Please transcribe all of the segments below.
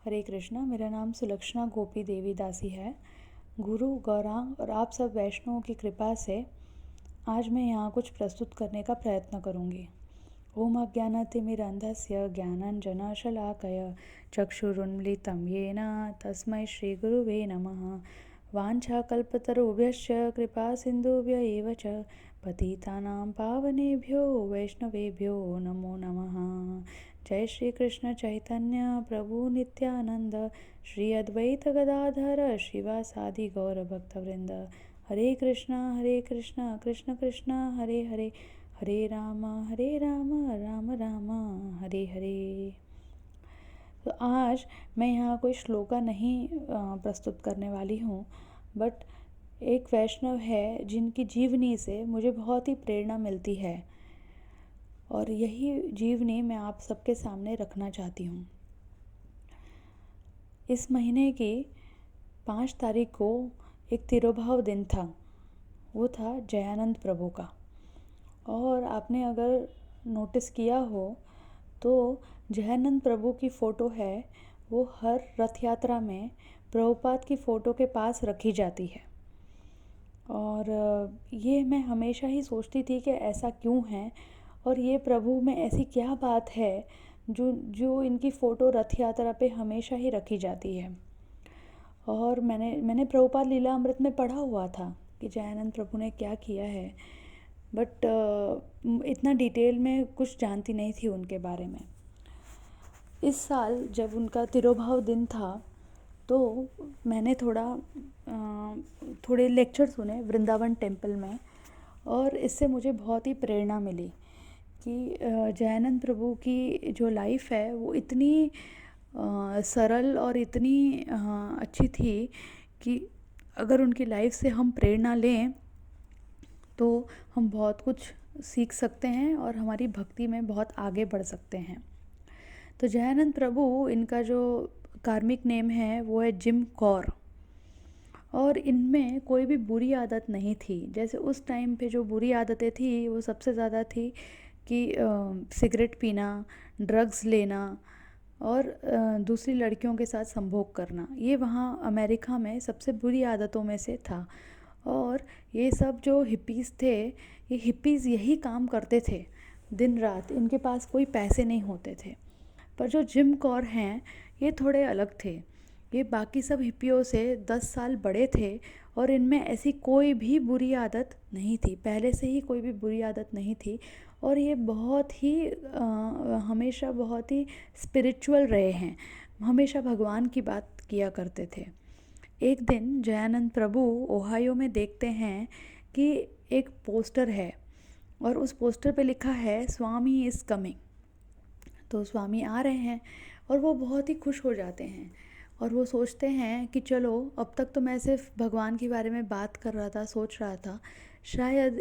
हरे कृष्णा। मेरा नाम सुलक्षणा गोपी देवी दासी है। गुरु गौरांग और आप सब वैष्णवों की कृपा से आज मैं यहाँ कुछ प्रस्तुत करने का प्रयत्न करूँगी। ओम अज्ञानतिमिरन्धस्य ज्ञानाञ्जनशलाकया चक्षुरुन्मिलितं येन तस्मै श्रीगुरुवे नमः। वाञ्छाकल्पतरुभ्यश्च कृपासिन्धुभ्य एव च पतितानां पावनेभ्यो वैष्णवेभ्यो नमो नमः। जय श्री कृष्ण चैतन्य प्रभु नित्यानंद श्री अद्वैत गदाधर श्रीवासादि गौर भक्तवृंद। हरे कृष्णा कृष्ण कृष्ण हरे हरे, हरे राम राम राम हरे हरे। तो आज मैं यहाँ कोई श्लोका नहीं प्रस्तुत करने वाली हूँ, बट एक वैष्णव है जिनकी जीवनी से मुझे बहुत ही प्रेरणा मिलती है और यही जीवनी मैं आप सबके सामने रखना चाहती हूँ। इस महीने की 5 तारीख को एक तिरुभाव दिन था। वो था जयानंद प्रभु का। और आपने अगर नोटिस किया हो तो जयानंद प्रभु की फ़ोटो है वो हर रथ यात्रा में प्रभुपाद की फ़ोटो के पास रखी जाती है। और ये मैं हमेशा ही सोचती थी कि ऐसा क्यों है और ये प्रभु में ऐसी क्या बात है जो इनकी फ़ोटो रथ यात्रा पे हमेशा ही रखी जाती है। और मैंने प्रभुपाद लीला अमृत में पढ़ा हुआ था कि जयानंद प्रभु ने क्या किया है, बट इतना डिटेल में कुछ जानती नहीं थी उनके बारे में। इस साल जब उनका तिरुभाव दिन था तो मैंने थोड़े लेक्चर सुने वृंदावन टेम्पल में, और इससे मुझे बहुत ही प्रेरणा मिली कि जयानंद प्रभु की जो लाइफ है वो इतनी सरल और इतनी अच्छी थी कि अगर उनकी लाइफ से हम प्रेरणा लें तो हम बहुत कुछ सीख सकते हैं और हमारी भक्ति में बहुत आगे बढ़ सकते हैं। तो जयानंद प्रभु, इनका जो कार्मिक नेम है वो है जिम कौर, और इनमें कोई भी बुरी आदत नहीं थी। जैसे उस टाइम पे जो बुरी आदतें थी वो सबसे ज़्यादा थी कि सिगरेट पीना, ड्रग्स लेना और दूसरी लड़कियों के साथ संभोग करना। ये वहाँ अमेरिका में सबसे बुरी आदतों में से था। और ये सब जो हिप्पीज़ थे, ये हिप्पीज़ यही काम करते थे दिन रात। इनके पास कोई पैसे नहीं होते थे। पर जो जिम कौर हैं ये थोड़े अलग थे। ये बाकी सब हिप्पियों से 10 साल बड़े थे और इनमें ऐसी कोई भी बुरी आदत नहीं थी, पहले से ही कोई भी बुरी आदत नहीं थी। और ये बहुत ही हमेशा बहुत ही स्पिरिचुअल रहे हैं, हमेशा भगवान की बात किया करते थे। एक दिन जयानंद प्रभु ओहायो में देखते हैं कि एक पोस्टर है और उस पोस्टर पे लिखा है स्वामी इज़ कमिंग। तो स्वामी आ रहे हैं और वो बहुत ही खुश हो जाते हैं और वो सोचते हैं कि चलो, अब तक तो मैं सिर्फ भगवान के बारे में बात कर रहा था, सोच रहा था शायद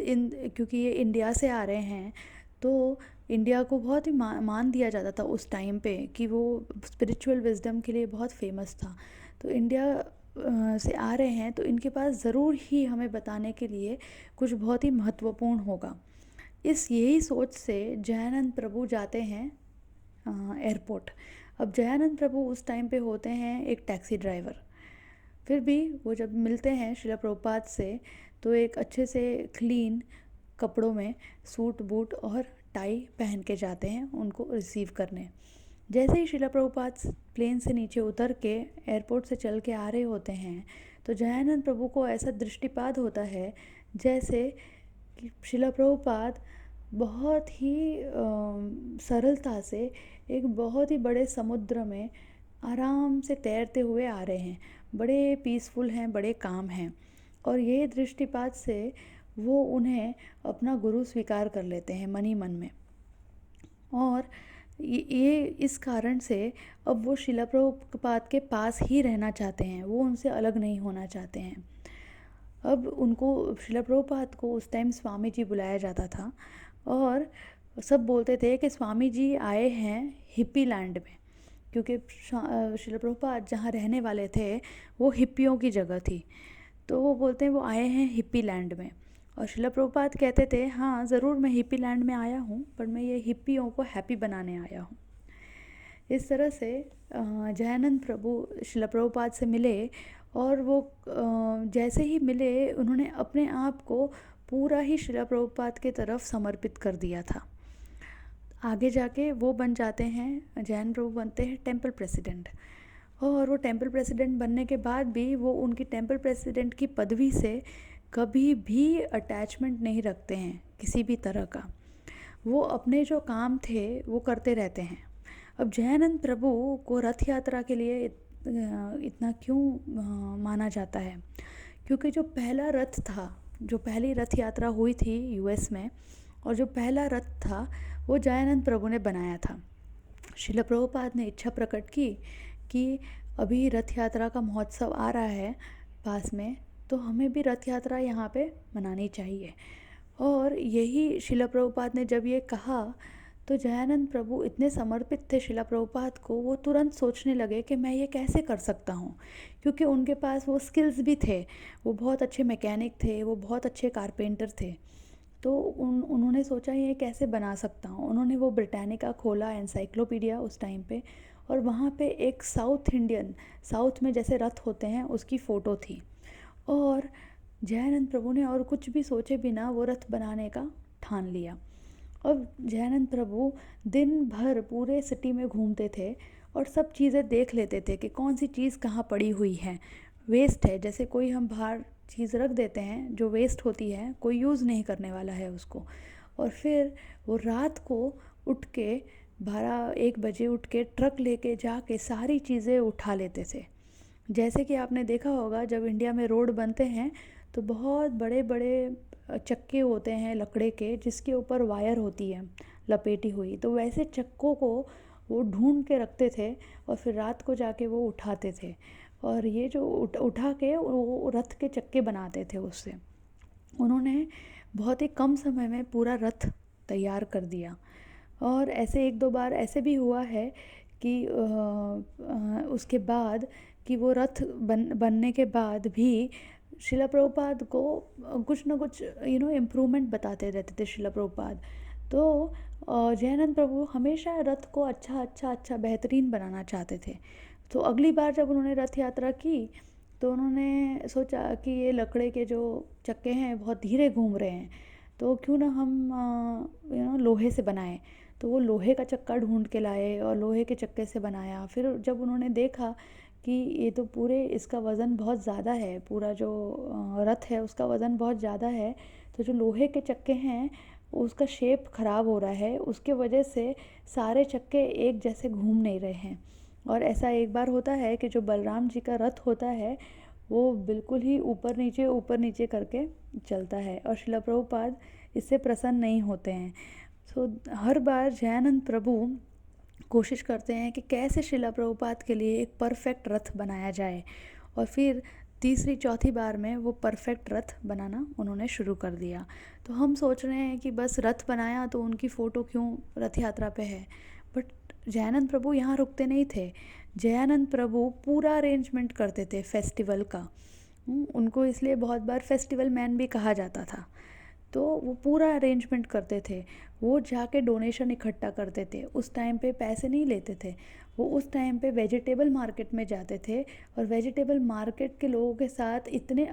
क्योंकि ये इंडिया से आ रहे हैं तो इंडिया को बहुत ही मान दिया जाता था उस टाइम पे कि वो स्पिरिचुअल विजडम के लिए बहुत फेमस था। तो इंडिया से आ रहे हैं तो इनके पास ज़रूर ही हमें बताने के लिए कुछ बहुत ही महत्वपूर्ण होगा। यही सोच से जयानंद प्रभु जाते हैं एयरपोर्ट। अब जयानंद प्रभु उस टाइम पे होते हैं एक टैक्सी ड्राइवर। फिर भी वो जब मिलते हैं श्रीला प्रभुपाद से तो एक अच्छे से क्लीन कपड़ों में सूट बूट और टाई पहन के जाते हैं उनको रिसीव करने। जैसे ही श्रीला प्रभुपाद प्लेन से नीचे उतर के एयरपोर्ट से चल के आ रहे होते हैं तो जयानंद प्रभु को ऐसा दृष्टिपात होता है जैसे कि श्रीला प्रभुपाद बहुत ही सरलता से एक बहुत ही बड़े समुद्र में आराम से तैरते हुए आ रहे हैं। बड़े पीसफुल हैं, बड़े काम हैं। और ये दृष्टिपात से वो उन्हें अपना गुरु स्वीकार कर लेते हैं मन ही मन में। और ये इस कारण से अब वो श्रीला प्रभुपाद के पास ही रहना चाहते हैं, वो उनसे अलग नहीं होना चाहते हैं। अब उनको श्रीला प्रभुपाद को उस टाइम स्वामी जी बुलाया जाता था और सब बोलते थे कि स्वामी जी आए हैं हिप्पी लैंड में, क्योंकि श्रीला प्रभुपाद जहाँ रहने वाले थे वो हिप्पियों की जगह थी। तो वो बोलते हैं वो आए हैं हिप्पी लैंड में। और श्रीला प्रभुपाद कहते थे हाँ ज़रूर, मैं हिप्पी लैंड में आया हूँ, पर मैं ये हिप्पियों को हैप्पी बनाने आया हूँ। इस तरह से जयानंद प्रभु शिला प्रभुपाद से मिले, और वो जैसे ही मिले उन्होंने अपने आप को पूरा ही शिला प्रभुपाद की तरफ समर्पित कर दिया था। आगे जाके वो बन जाते हैं, जैन प्रभु बनते हैं टेम्पल प्रेसिडेंट। और वो टेम्पल प्रेसिडेंट बनने के बाद भी वो उनकी टेम्पल प्रेसिडेंट की पदवी से कभी भी अटैचमेंट नहीं रखते हैं किसी भी तरह का। वो अपने जो काम थे वो करते रहते हैं। अब जयानंद प्रभु को रथ यात्रा के लिए इतना क्यों माना जाता है? क्योंकि जो पहला रथ था, जो पहली रथ यात्रा हुई थी यूएस में, और जो पहला रथ था वो जयानंद प्रभु ने बनाया था। शिला प्रभुपाद ने इच्छा प्रकट की कि अभी रथ यात्रा का महोत्सव आ रहा है पास में, तो हमें भी रथ यात्रा यहाँ पे मनानी चाहिए। और यही शिला प्रभुपाद ने जब ये कहा तो जयानंद प्रभु इतने समर्पित थे शिला प्रभुपाद को, वो तुरंत सोचने लगे कि मैं ये कैसे कर सकता हूँ, क्योंकि उनके पास वो स्किल्स भी थे। वो बहुत अच्छे मैकेनिक थे, वो बहुत अच्छे कारपेंटर थे। तो उन्होंने सोचा ये कैसे बना सकता हूँ। उन्होंने वो ब्रिटानिका खोला, एनसाइक्लोपीडिया उस टाइम पे, और वहाँ पे एक साउथ इंडियन, साउथ में जैसे रथ होते हैं उसकी फ़ोटो थी। और जयानंद प्रभु ने और कुछ भी सोचे बिना वो रथ बनाने का ठान लिया। अब जयानंद प्रभु दिन भर पूरे सिटी में घूमते थे और सब चीज़ें देख लेते थे कि कौन सी चीज़ कहाँ पड़ी हुई है, वेस्ट है। जैसे कोई हम बाहर चीज़ रख देते हैं जो वेस्ट होती है, कोई यूज़ नहीं करने वाला है उसको, और फिर वो रात को उठ के 12-1 बजे उठ के ट्रक लेके जाके सारी चीज़ें उठा लेते थे। जैसे कि आपने देखा होगा जब इंडिया में रोड बनते हैं तो बहुत बड़े बड़े चक्के होते हैं लकड़े के, जिसके ऊपर वायर होती है लपेटी हुई, तो वैसे चक्कों को वो ढूंढ के रखते थे और फिर रात को जाके वो उठाते थे। और ये जो उठा के वो रथ के चक्के बनाते थे उससे। उन्होंने बहुत ही कम समय में पूरा रथ तैयार कर दिया। और ऐसे 1-2 बार ऐसे भी हुआ है कि उसके बाद कि वो रथ बनने के बाद भी शिला प्रभुपाद को कुछ ना कुछ इम्प्रूवमेंट बताते रहते थे शिला प्रभुपाद। तो जयानंद प्रभु हमेशा रथ को अच्छा अच्छा अच्छा बेहतरीन बनाना चाहते थे। तो अगली बार जब उन्होंने रथ यात्रा की तो उन्होंने सोचा कि ये लकड़े के जो चक्के हैं बहुत धीरे घूम रहे हैं, तो क्यों ना हम लोहे से बनाएं। तो वो लोहे का चक्का ढूंढ के लाए और लोहे के चक्के से बनाया। फिर जब उन्होंने देखा कि ये तो पूरे इसका वज़न बहुत ज़्यादा है, पूरा जो रथ है उसका वज़न बहुत ज़्यादा है, तो जो लोहे के चक्के हैं उसका शेप ख़राब हो रहा है, उसके वजह से सारे चक्के एक जैसे घूम नहीं रहे हैं। और ऐसा एक बार होता है कि जो बलराम जी का रथ होता है वो बिल्कुल ही ऊपर नीचे करके चलता है, और शिला प्रभुपाद इससे प्रसन्न नहीं होते हैं। सो हर बार जयानंद प्रभु कोशिश करते हैं कि कैसे शिला प्रभुपाद के लिए एक परफेक्ट रथ बनाया जाए, और फिर तीसरी चौथी बार में वो परफेक्ट रथ बनाना उन्होंने शुरू कर दिया। तो हम सोच रहे हैं कि बस रथ बनाया तो उनकी फ़ोटो क्यों रथ यात्रा पे है, बट जयानंद प्रभु यहाँ रुकते नहीं थे। जयानंद प्रभु पूरा अरेंजमेंट करते थे फेस्टिवल का। उनको इसलिए बहुत बार फेस्टिवल मैन भी कहा जाता था। तो वो पूरा अरेंजमेंट करते थे, वो जाके डोनेशन इकट्ठा करते थे। उस टाइम पे पैसे नहीं लेते थे, वो उस टाइम पे वेजिटेबल मार्केट में जाते थे और वेजिटेबल मार्केट के लोगों के साथ इतने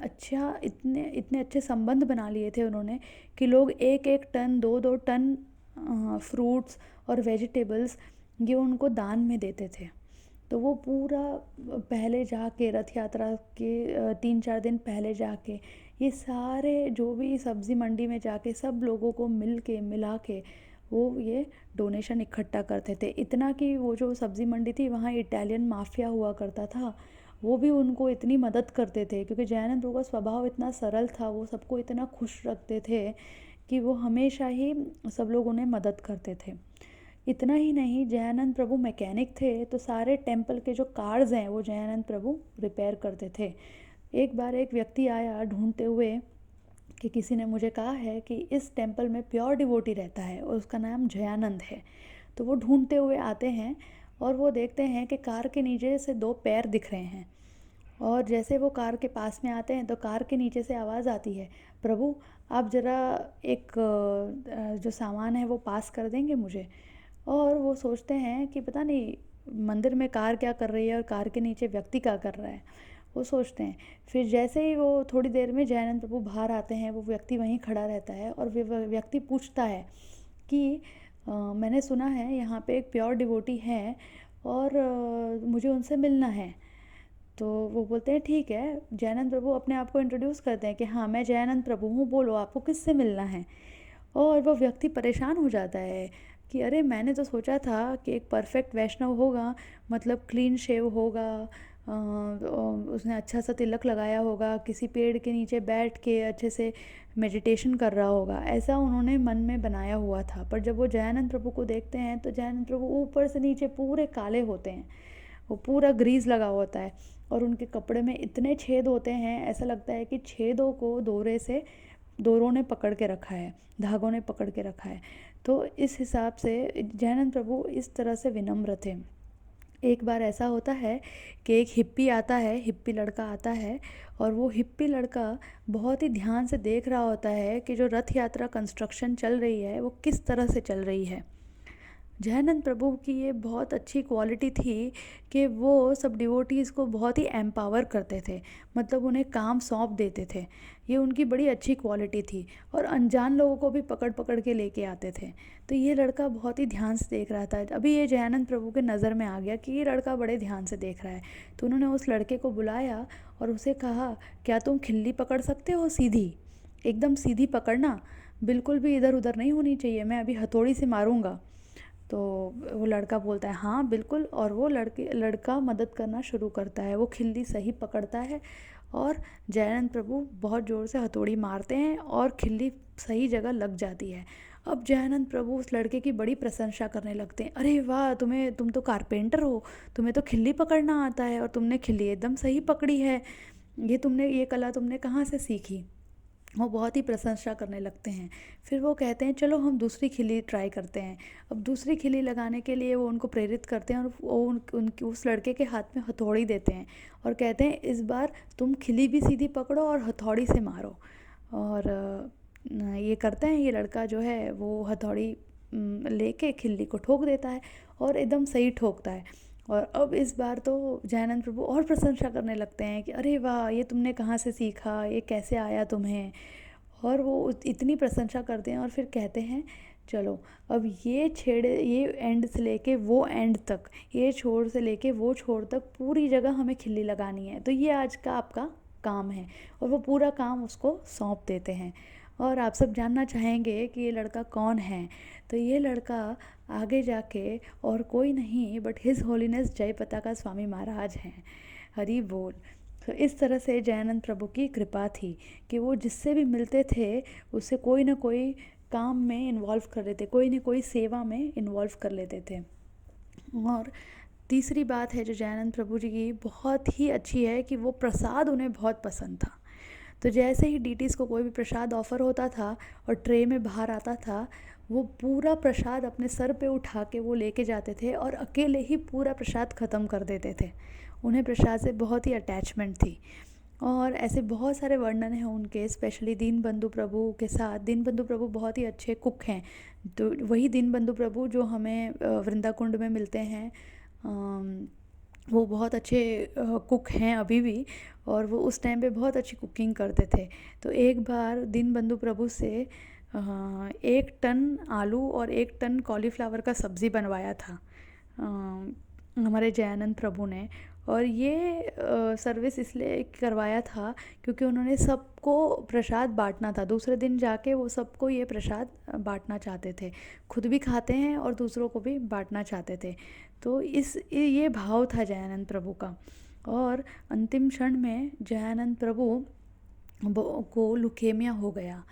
इतने अच्छे संबंध बना लिए थे उन्होंने कि लोग 1-1 टन 2-2 टन फ्रूट्स और वेजिटेबल्स ये उनको दान में देते थे। तो वो पूरा पहले जाके रथ यात्रा के 3-4 दिन पहले जाके ये सारे जो भी सब्ज़ी मंडी में जाके सब लोगों को मिला के वो ये डोनेशन इकट्ठा करते थे। इतना कि वो जो सब्ज़ी मंडी थी वहाँ इटालियन माफिया हुआ करता था, वो भी उनको इतनी मदद करते थे, क्योंकि जयानंद प्रभु का स्वभाव इतना सरल था, वो सबको इतना खुश रखते थे कि वो हमेशा ही सब लोग उन्हें मदद करते थे। इतना ही नहीं, जयानंद प्रभु मैकेनिक थे, तो सारे टेम्पल के जो कार्स हैं वो जयानंद प्रभु रिपेयर करते थे। एक बार एक व्यक्ति आया ढूंढते हुए कि किसी ने मुझे कहा है कि इस टेम्पल में प्योर डिवोटी रहता है और उसका नाम जयानंद है। तो वो ढूंढते हुए आते हैं और वो देखते हैं कि कार के नीचे से 2 पैर दिख रहे हैं। और जैसे वो कार के पास में आते हैं तो कार के नीचे से आवाज़ आती है, प्रभु आप ज़रा एक जो सामान है वो पास कर देंगे मुझे। और वो सोचते हैं कि पता नहीं मंदिर में कार क्या कर रही है और कार के नीचे व्यक्ति क्या कर रहा है, वो सोचते हैं। फिर जैसे ही वो थोड़ी देर में जयानंद प्रभु बाहर आते हैं, वो व्यक्ति वहीं खड़ा रहता है और व्यक्ति पूछता है कि मैंने सुना है यहाँ पे एक प्योर डिवोटी है और मुझे उनसे मिलना है। तो वो बोलते हैं ठीक है। जयानंद प्रभु अपने आप को इंट्रोड्यूस करते हैं कि हाँ, मैं जयानंद प्रभु हूँ, बोलो आपको किससे मिलना है। और वो व्यक्ति परेशान हो जाता है कि अरे, मैंने तो सोचा था कि एक परफेक्ट वैष्णव होगा, मतलब क्लीन शेव होगा, उसने अच्छा सा तिलक लगाया होगा, किसी पेड़ के नीचे बैठ के अच्छे से मेडिटेशन कर रहा होगा, ऐसा उन्होंने मन में बनाया हुआ था। पर जब वो जयानंद प्रभु को देखते हैं तो जयानंद प्रभु ऊपर से नीचे पूरे काले होते हैं, वो पूरा ग्रीस लगा होता है और उनके कपड़े में इतने छेद होते हैं, ऐसा लगता है कि छेदों को डोरों ने पकड़ के रखा है, धागों ने पकड़ के रखा है। तो इस हिसाब से जयानंद प्रभु इस तरह से विनम्र थे। एक बार ऐसा होता है कि एक हिप्पी लड़का आता है और वो हिप्पी लड़का बहुत ही ध्यान से देख रहा होता है कि जो रथ यात्रा कंस्ट्रक्शन चल रही है वो किस तरह से चल रही है। जयानंद प्रभु की ये बहुत अच्छी क्वालिटी थी कि वो सब डिवोटीज़ को बहुत ही एम्पावर करते थे, मतलब उन्हें काम सौंप देते थे। ये उनकी बड़ी अच्छी क्वालिटी थी और अनजान लोगों को भी पकड़ पकड़ के लेके आते थे। तो ये लड़का बहुत ही ध्यान से देख रहा था। अभी ये जयानंद प्रभु के नज़र में आ गया कि ये लड़का बड़े ध्यान से देख रहा है। तो उन्होंने उस लड़के को बुलाया और उसे कहा, क्या तुम खिल्ली पकड़ सकते हो सीधी, एकदम सीधी पकड़ना, बिल्कुल भी इधर उधर नहीं होनी चाहिए, मैं अभी हथौड़ी से मारूंगा। तो वो लड़का बोलता है हाँ बिल्कुल, और वो लड़का मदद करना शुरू करता है। वो खिल्ली सही पकड़ता है और जयानंद प्रभु बहुत ज़ोर से हथौड़ी मारते हैं और खिल्ली सही जगह लग जाती है। अब जयानंद प्रभु उस लड़के की बड़ी प्रशंसा करने लगते हैं, अरे वाह, तुम तो कारपेंटर हो, तुम्हें तो खिल्ली पकड़ना आता है और तुमने खिल्ली एकदम सही पकड़ी है, ये कला तुमने कहाँ से सीखी। वो बहुत ही प्रशंसा करने लगते हैं। फिर वो कहते हैं चलो हम दूसरी खिल्ली ट्राई करते हैं। अब दूसरी खिल्ली लगाने के लिए वो उनको प्रेरित करते हैं और वो उनकी उस लड़के के हाथ में हथौड़ी देते हैं और कहते हैं इस बार तुम खिल्ली भी सीधी पकड़ो और हथौड़ी से मारो। और ये करते हैं, ये लड़का जो है वो हथौड़ी लेके खिल्ली को ठोक देता है और एकदम सही ठोकता है। और अब इस बार तो जयानंद प्रभु और प्रशंसा करने लगते हैं कि अरे वाह, ये तुमने कहाँ से सीखा, ये कैसे आया तुम्हें। और वो इतनी प्रशंसा करते हैं और फिर कहते हैं चलो अब ये एंड से लेके वो एंड तक, ये छोर से लेके वो छोर तक पूरी जगह हमें खिल्ली लगानी है, तो ये आज का आपका काम है। और वो पूरा काम उसको सौंप देते हैं। और आप सब जानना चाहेंगे कि ये लड़का कौन है। तो ये लड़का आगे जाके और कोई नहीं बट हिज होलीनेस जय पताका स्वामी महाराज हैं। हरि बोल। तो इस तरह से जयानंद प्रभु की कृपा थी कि वो जिससे भी मिलते थे उससे कोई ना कोई काम में इन्वॉल्व कर लेते, कोई ना कोई सेवा में इन्वॉल्व कर लेते थे। और तीसरी बात है जो जयानंद प्रभु जी की बहुत ही अच्छी है कि वो प्रसाद उन्हें बहुत पसंद था। तो जैसे ही डीटीज़ को कोई भी प्रसाद ऑफ़र होता था और ट्रे में बाहर आता था, वो पूरा प्रसाद अपने सर पे उठा के वो लेके जाते थे और अकेले ही पूरा प्रसाद ख़त्म कर देते थे। उन्हें प्रसाद से बहुत ही अटैचमेंट थी। और ऐसे बहुत सारे वर्णन हैं उनके, स्पेशली दीनबंधु प्रभु के साथ। दीनबंधु प्रभु बहुत ही अच्छे कुक हैं। तो वही दीनबंधु प्रभु जो हमें वृंदाकुंड में मिलते हैं, वो बहुत अच्छे कुक हैं अभी भी, और वो उस टाइम पे बहुत अच्छी कुकिंग करते थे। तो एक बार दीनबंधु प्रभु से 1 टन आलू और 1 टन कॉलीफ्लावर का सब्ज़ी बनवाया था हमारे जयानंद प्रभु ने। और ये सर्विस इसलिए करवाया था क्योंकि उन्होंने सबको प्रसाद बांटना था। दूसरे दिन जाके वो सबको ये प्रसाद बांटना चाहते थे, खुद भी खाते हैं और दूसरों को भी बांटना चाहते थे। तो ये भाव था जयानंद प्रभु का। और अंतिम क्षण में जयानंद प्रभु को लुकेमिया हो गया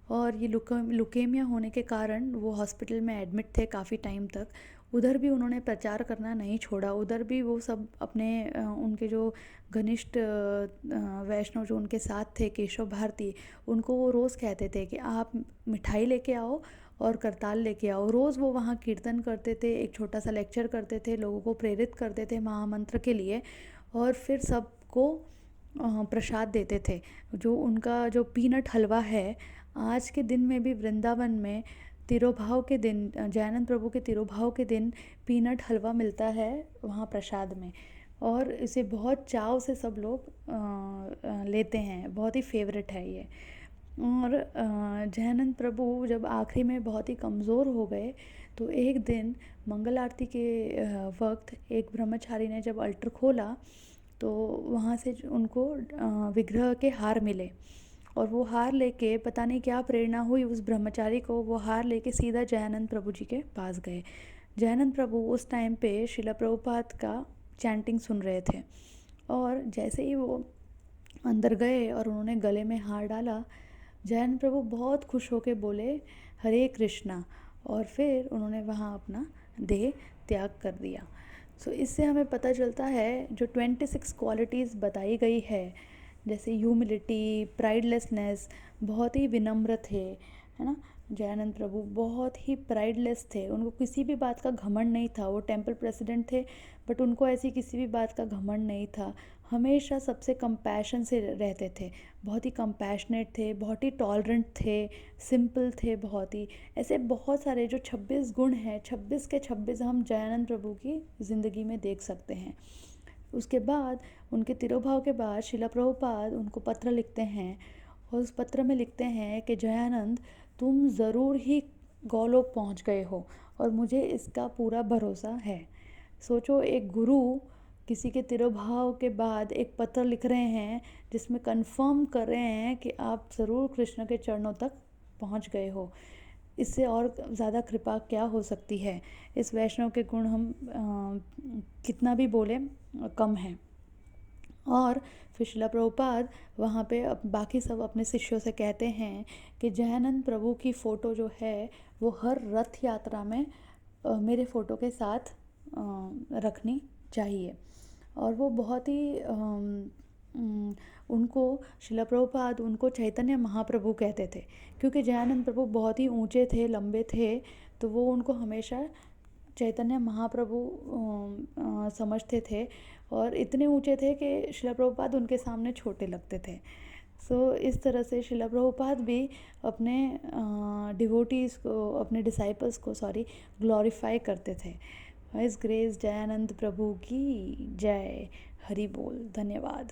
और ये लुकेमिया होने के कारण वो हॉस्पिटल में एडमिट थे काफ़ी टाइम तक। उधर भी उन्होंने प्रचार करना नहीं छोड़ा, उधर भी वो सब अपने उनके जो घनिष्ठ वैष्णव जो उनके साथ थे, केशव भारती, उनको वो रोज़ कहते थे कि आप मिठाई लेके आओ और करताल लेके आओ। रोज़ वो वहाँ कीर्तन करते थे, एक छोटा सा लेक्चर करते थे, लोगों को प्रेरित करते थे महामंत्र के लिए, और फिर सबको प्रसाद देते थे। जो उनका जो पीनट हलवा है, आज के दिन में भी वृंदावन में तिरोभाव के दिन जयानंद प्रभु के तिरोभाव के दिन पीनट हलवा मिलता है वहाँ प्रसाद में, और इसे बहुत चाव से सब लोग लेते हैं, बहुत ही फेवरेट है ये। और जयानंद प्रभु जब आखिरी में बहुत ही कमज़ोर हो गए तो एक दिन मंगल आरती के वक्त एक ब्रह्मचारी ने जब अल्टर खोला तो वहाँ से उनको विग्रह के हार मिले, और वो हार लेके पता नहीं क्या प्रेरणा हुई उस ब्रह्मचारी को, वो हार लेके सीधा जयानंद प्रभु जी के पास गए। जयानंद प्रभु उस टाइम पे शिला प्रभुपाद का चैंटिंग सुन रहे थे, और जैसे ही वो अंदर गए और उन्होंने गले में हार डाला, जयानंद प्रभु बहुत खुश होके बोले हरे कृष्णा, और फिर उन्होंने वहाँ अपना देह त्याग कर दिया। सो इससे हमें पता चलता है जो 26 क्वालिटीज़ बताई गई है, जैसे ह्यूमिलिटी, प्राइडलेसनेस, बहुत ही विनम्र थे, है ना। जयानंद प्रभु बहुत ही प्राइडलेस थे, उनको किसी भी बात का घमंड नहीं था। वो टेंपल प्रेसिडेंट थे बट उनको ऐसी किसी भी बात का घमंड नहीं था। हमेशा सबसे कंपैशन से रहते थे, बहुत ही कंपैशनेट थे, बहुत ही टॉलरेंट थे, सिंपल थे बहुत ही। ऐसे बहुत सारे जो 26 गुण हैं, 26 के 26 हम जयानंद प्रभु की ज़िंदगी में देख सकते हैं। उसके बाद उनके तिरोभाव के बाद शिला प्रभुपाद उनको पत्र लिखते हैं, और उस पत्र में लिखते हैं कि जयानंद तुम ज़रूर ही गौलोक पहुंच गए हो, और मुझे इसका पूरा भरोसा है। सोचो, एक गुरु किसी के तिरोभाव के बाद एक पत्र लिख रहे हैं जिसमें कंफर्म कर रहे हैं कि आप ज़रूर कृष्ण के चरणों तक पहुंच गए हो। इससे और ज़्यादा कृपा क्या हो सकती है। इस वैष्णव के गुण हम कितना भी बोलें कम हैं। और फिर शिला प्रभुपाद वहाँ पे बाकी सब अपने शिष्यों से कहते हैं कि जयानंद प्रभु की फ़ोटो जो है वो हर रथ यात्रा में मेरे फ़ोटो के साथ रखनी चाहिए। और वो बहुत ही उनको शिला प्रभुपाद उनको चैतन्य महाप्रभु कहते थे, क्योंकि जयानंद प्रभु बहुत ही ऊंचे थे, लंबे थे, तो वो उनको हमेशा चैतन्य महाप्रभु समझते थे, और इतने ऊंचे थे कि शिला प्रभुपाद उनके सामने छोटे लगते थे। सो इस तरह से शिला प्रभुपाद भी अपने डिवोटीज़ को, अपने डिसाइपल्स को ग्लोरीफाई करते थे। हिज ग्रेस जयानंद प्रभु की जय। हरि बोल। धन्यवाद।